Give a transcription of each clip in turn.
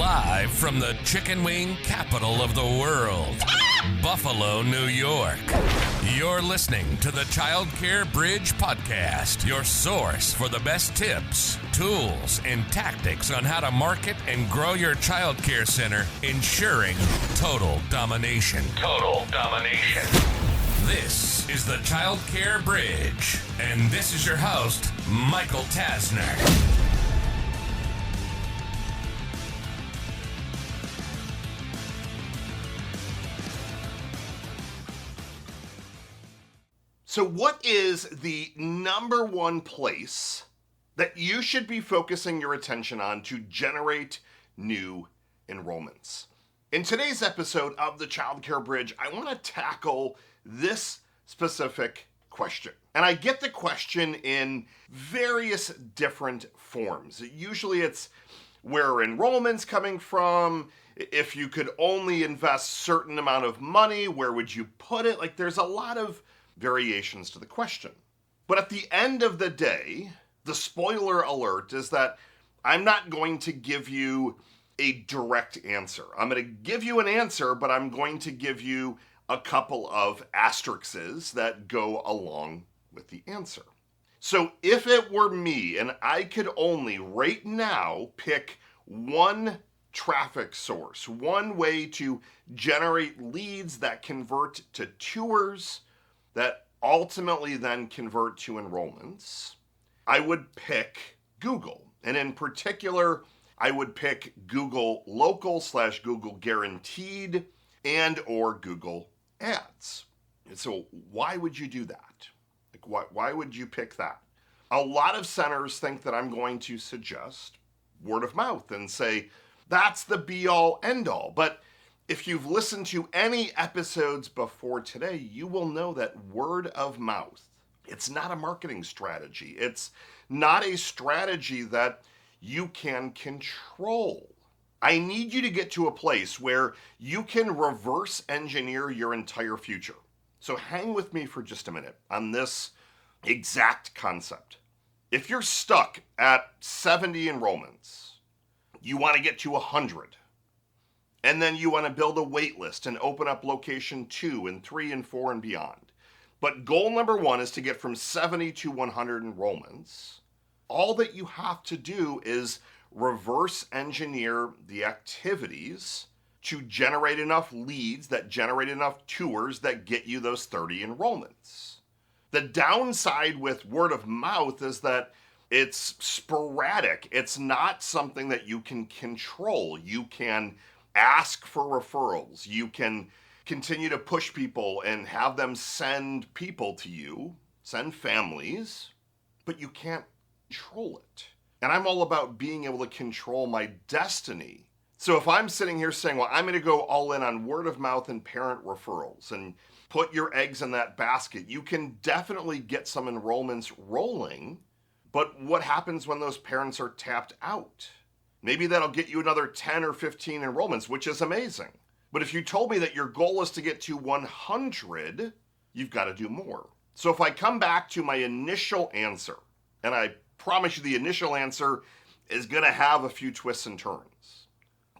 Live from the chicken wing capital of the world, Buffalo, New York. You're listening to the Childcare Bridge podcast, your source for the best tips, tools, and tactics on how to market and grow your childcare center, ensuring total domination. Total domination. This is the Childcare Bridge, and this is your host, Michael Tasner. So what is the number one place that you should be focusing your attention on to generate new enrollments? In today's episode of the Childcare Bridge, I want to tackle this specific question. And I get the question in various different forms. Usually it's where are enrollments coming from? If you could only invest certain amount of money, where would you put it? Like, there's a lot of variations to the question. But at the end of the day, the spoiler alert is that I'm not going to give you a direct answer. I'm going to give you an answer, but I'm going to give you a couple of asterisks that go along with the answer. So if it were me and I could only right now pick one traffic source, one way to generate leads that convert to tours, that ultimately then convert to enrollments, I would pick Google. And in particular, I would pick Google Local / Google Guaranteed and or Google Ads. And so why would you do that? Like, why would you pick that? A lot of centers think that I'm going to suggest word of mouth and say, that's the be all end all. But if you've listened to any episodes before today, you will know that word of mouth, it's not a marketing strategy. It's not a strategy that you can control. I need you to get to a place where you can reverse engineer your entire future. So hang with me for just a minute on this exact concept. If you're stuck at 70 enrollments, you want to get to 100. And then you want to build a wait list and open up location 2 and 3 and 4 and beyond. But goal number 1 is to get from 70 to 100 enrollments. All that you have to do is reverse engineer the activities to generate enough leads that generate enough tours that get you those 30 enrollments. The downside with word of mouth is that it's sporadic. It's not something that you can control. You can ask for referrals. You can continue to push people and have them send people to you, send families, but you can't control it. And I'm all about being able to control my destiny. So if I'm sitting here saying, well, I'm going to go all in on word of mouth and parent referrals and put your eggs in that basket, you can definitely get some enrollments rolling. But what happens when those parents are tapped out? Maybe that'll get you another 10 or 15 enrollments, which is amazing. But if you told me that your goal is to get to 100, you've got to do more. So if I come back to my initial answer, and I promise you the initial answer is going to have a few twists and turns.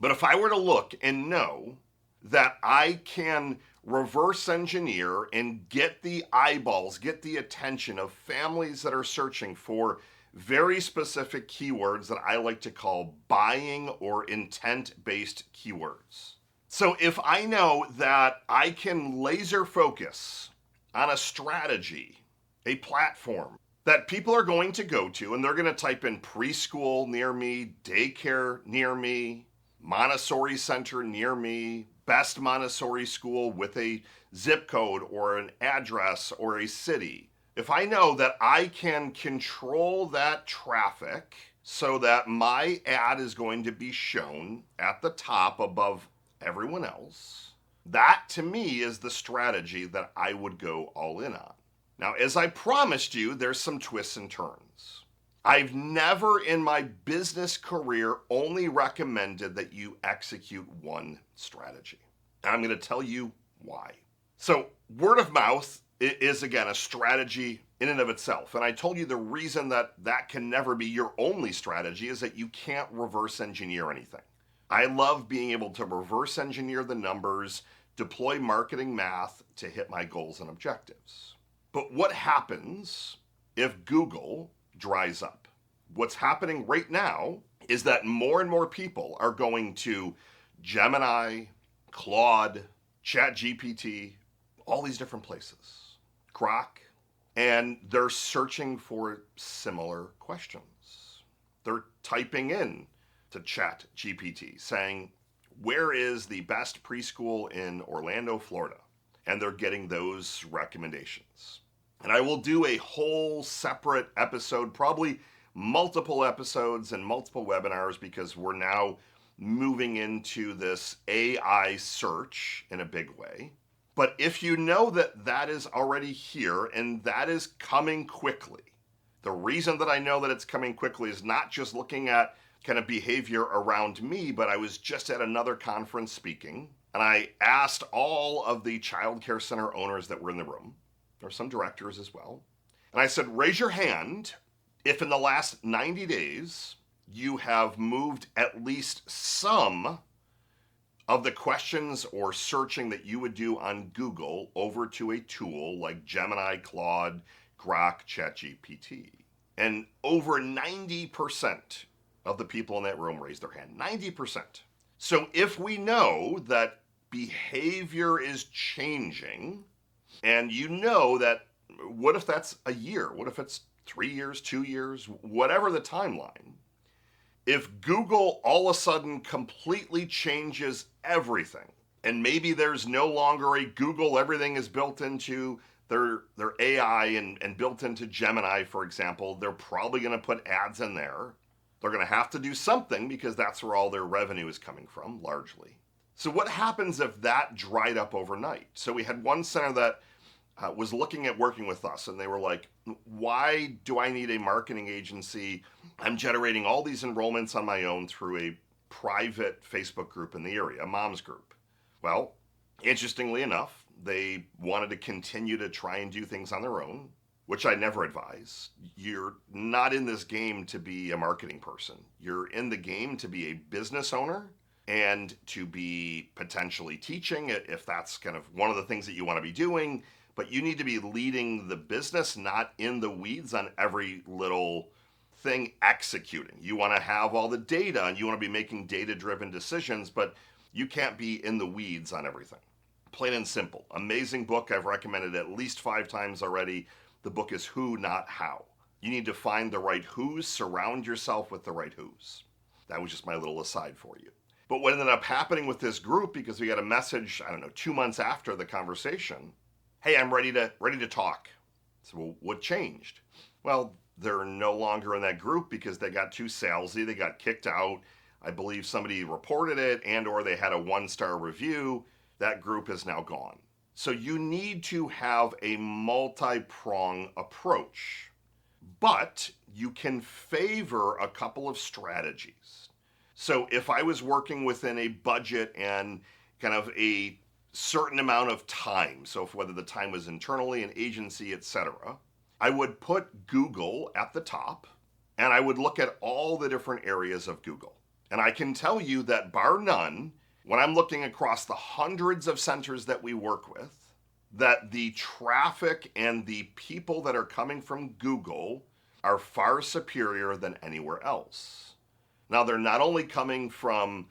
But if I were to look and know that I can reverse engineer and get the eyeballs, get the attention of families that are searching for very specific keywords that I like to call buying or intent-based keywords. So if I know that I can laser focus on a strategy, a platform that people are going to go to, and they're going to type in preschool near me, daycare near me, Montessori center near me, best Montessori school with a zip code or an address or a city. If I know that I can control that traffic so that my ad is going to be shown at the top above everyone else, that to me is the strategy that I would go all in on. Now, as I promised you, there's some twists and turns. I've never in my business career only recommended that you execute one strategy. And I'm going to tell you why. So word of mouth is, again, a strategy in and of itself. And I told you the reason that that can never be your only strategy is that you can't reverse engineer anything. I love being able to reverse engineer the numbers, deploy marketing math to hit my goals and objectives. But what happens if Google dries up? What's happening right now is that more and more people are going to Gemini, Claude, ChatGPT, all these different places, Grok, and they're searching for similar questions. They're typing in to ChatGPT saying, where is the best preschool in Orlando, Florida? And they're getting those recommendations. And I will do a whole separate episode, probably multiple episodes and multiple webinars, because we're now moving into this AI search in a big way. But if you know that that is already here and that is coming quickly, the reason that I know that it's coming quickly is not just looking at kind of behavior around me, but I was just at another conference speaking, and I asked all of the child care center owners that were in the room, there were some directors as well, and I said, raise your hand if in the last 90 days you have moved at least some of the questions or searching that you would do on Google over to a tool like Gemini, Claude, Grok, ChatGPT. And over 90% of the people in that room raised their hand. 90%. So if we know that behavior is changing, and you know that, what if that's a year? What if it's 3 years, 2 years, whatever the timeline? If Google all of a sudden completely changes everything, and maybe there's no longer a Google, everything is built into their AI and built into Gemini, for example, they're probably going to put ads in there. They're going to have to do something because that's where all their revenue is coming from, largely. So what happens if that dried up overnight? So we had one center that was looking at working with us, and they were like, why do I need a marketing agency? I'm generating all these enrollments on my own through a private Facebook group in the area, a mom's group. Well, interestingly enough, they wanted to continue to try and do things on their own, which I never advise. You're not in this game to be a marketing person. You're in the game to be a business owner and to be potentially teaching it if that's kind of one of the things that you want to be doing. But you need to be leading the business, not in the weeds on every little thing executing. You want to have all the data and you want to be making data-driven decisions, but you can't be in the weeds on everything. Plain and simple. Amazing book. I've recommended it at least 5 times already. The book is Who, Not How. You need to find the right who's, surround yourself with the right who's. That was just my little aside for you. But what ended up happening with this group, because we got a message, 2 months after the conversation, hey, I'm ready to talk. So, well, what changed? Well, they're no longer in that group because they got too salesy. They got kicked out. I believe somebody reported it and or they had a 1-star review. That group is now gone. So you need to have a multi-prong approach, but you can favor a couple of strategies. So if I was working within a budget and kind of a certain amount of time, so if whether the time was internally, an agency, etc., I would put Google at the top and I would look at all the different areas of Google. And I can tell you that bar none, when I'm looking across the hundreds of centers that we work with, that the traffic and the people that are coming from Google are far superior than anywhere else. Now, they're not only coming from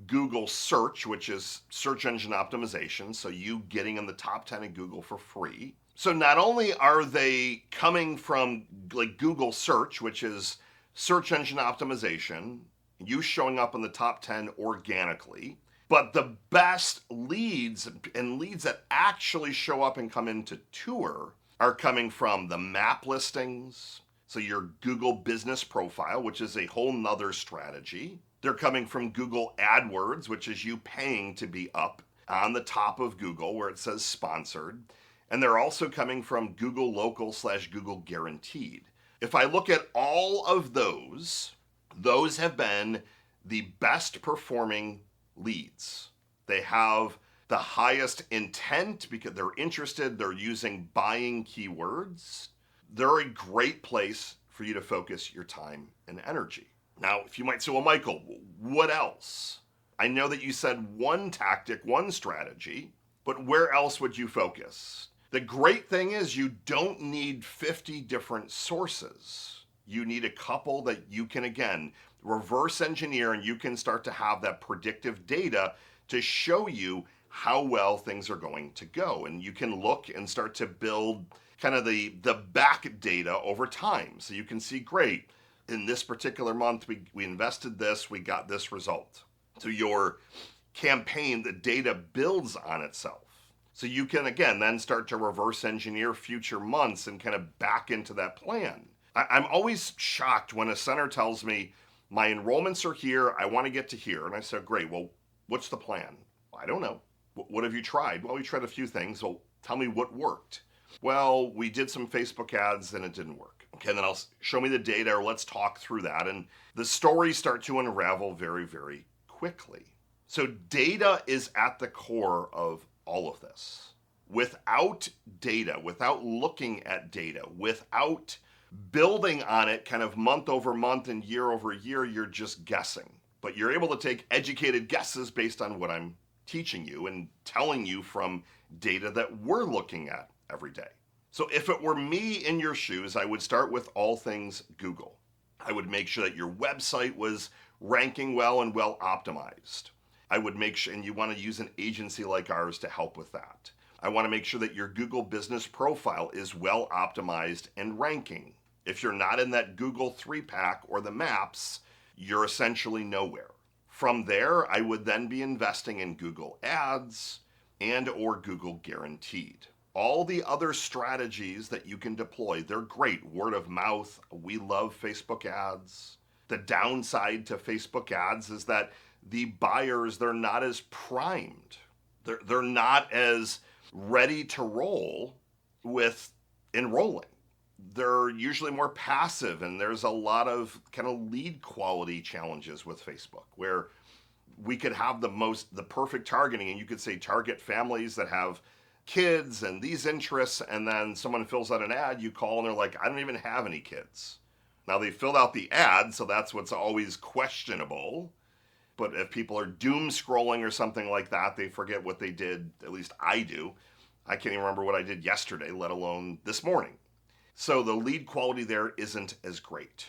Google search, which is search engine optimization, so you getting in the top 10 in Google for free. So not only are they coming from like Google search, which is search engine optimization, you showing up in the top 10 organically, but the best leads and leads that actually show up and come into tour are coming from the map listings, so your Google business profile, which is a whole nother strategy. They're coming from Google AdWords, which is you paying to be up on the top of Google where it says sponsored. And they're also coming from Google Local / Google Guaranteed. If I look at all of those have been the best performing leads. They have the highest intent because they're interested, they're using buying keywords. They're a great place for you to focus your time and energy. Now, if you might say, well, Michael, what else? I know that you said one tactic, one strategy, but where else would you focus? The great thing is you don't need 50 different sources. You need a couple that you can, again, reverse engineer, and you can start to have that predictive data to show you how well things are going to go. And you can look and start to build kind of the back data over time. So you can see, great, in this particular month, we invested this, we got this result. So your campaign, the data builds on itself. So you can, again, then start to reverse engineer future months and kind of back into that plan. I'm always shocked when a center tells me, my enrollments are here, I want to get to here. And I said, great, well, what's the plan? I don't know. What have you tried? Well, we tried a few things. Well, tell me what worked. Well, we did some Facebook ads and it didn't work. Okay, then show me the data, or let's talk through that. And the stories start to unravel very, very quickly. So data is at the core of all of this. Without data, without looking at data, without building on it kind of month over month and year over year, you're just guessing. But you're able to take educated guesses based on what I'm teaching you and telling you from data that we're looking at every day. So if it were me in your shoes, I would start with all things Google. I would make sure that your website was ranking well and well optimized. I would make sure, and you want to use an agency like ours to help with that. I want to make sure that your Google business profile is well optimized and ranking. If you're not in that Google 3-pack or the maps, you're essentially nowhere. From there, I would then be investing in Google Ads and or Google Guaranteed. All the other strategies that you can deploy, they're great. Word of mouth, we love Facebook ads. The downside to Facebook ads is that the buyers, they're not as primed. They're not as ready to roll with enrolling. They're usually more passive, and there's a lot of kind of lead quality challenges with Facebook where we could have the perfect targeting, and you could say target families that have kids and these interests, and then someone fills out an ad, you call and they're like, I don't even have any kids. Now they filled out the ad, so that's what's always questionable. But if people are doom scrolling or something like that, they forget what they did. At least I do. I can't even remember what I did yesterday, let alone this morning. So the lead quality there isn't as great.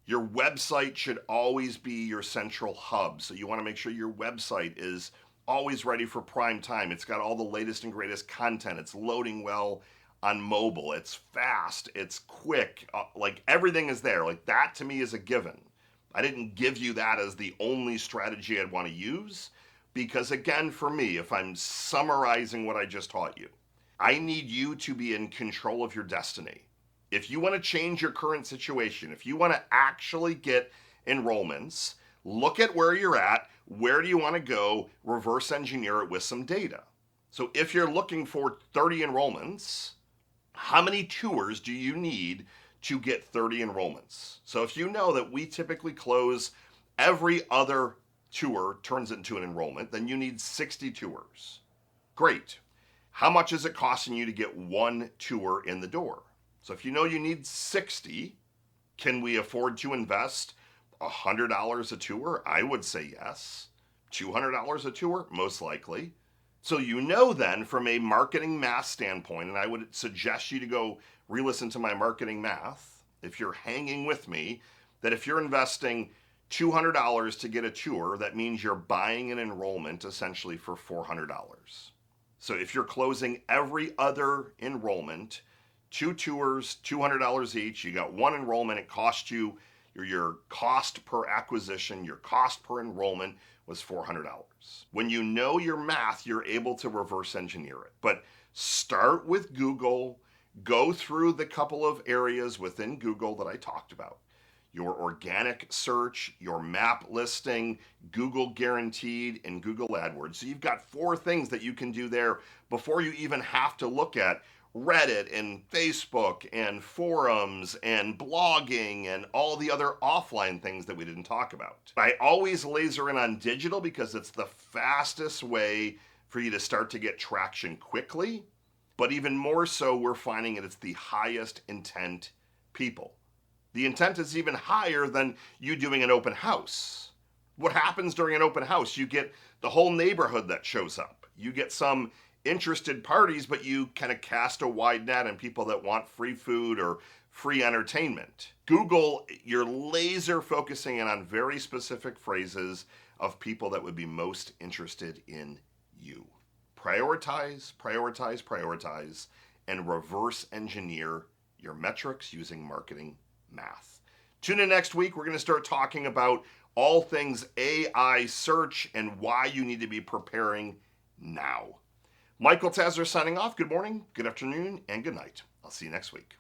Your website should always be your central hub. So you want to make sure your website is always ready for prime time. It's got all the latest and greatest content. It's loading well on mobile. It's fast. It's quick. Like everything is there. Like that to me is a given. I didn't give you that as the only strategy I'd want to use because, again, for me, if I'm summarizing what I just taught you, I need you to be in control of your destiny. If you want to change your current situation, if you want to actually get enrollments, look at where you're at, where do you want to go, reverse engineer it with some data. So if you're looking for 30 enrollments, how many tours do you need to get 30 enrollments? So if you know that we typically close every other tour turns into an enrollment, then you need 60 tours. Great. How much is it costing you to get one tour in the door? So if you know you need 60, can we afford to invest $100 a tour? I would say yes. $200 a tour? Most likely. So you know then from a marketing math standpoint, and I would suggest you to go re-listen to my marketing math, if you're hanging with me, that if you're investing $200 to get a tour, that means you're buying an enrollment essentially for $400. So if you're closing every other enrollment, 2 tours, $200 each, you got one enrollment, it cost you, your cost per acquisition, your cost per enrollment was $400. When you know your math, you're able to reverse engineer it. But start with Google, go through the couple of areas within Google that I talked about. Your organic search, your map listing, Google Guaranteed, and Google AdWords. So you've got 4 things that you can do there before you even have to look at Reddit and Facebook and forums and blogging and all the other offline things that we didn't talk about. I always laser in on digital because it's the fastest way for you to start to get traction quickly. But even more so, we're finding that it's the highest intent people. The intent is even higher than you doing an open house. What happens during an open house? You get the whole neighborhood that shows up. You get some interested parties, but you kind of cast a wide net on people that want free food or free entertainment. Google, you're laser focusing in on very specific phrases of people that would be most interested in you. Prioritize, prioritize, prioritize, and reverse engineer your metrics using marketing math. Tune in next week. We're going to start talking about all things AI search and why you need to be preparing now. Michael Tasner signing off. Good morning, good afternoon, and good night. I'll see you next week.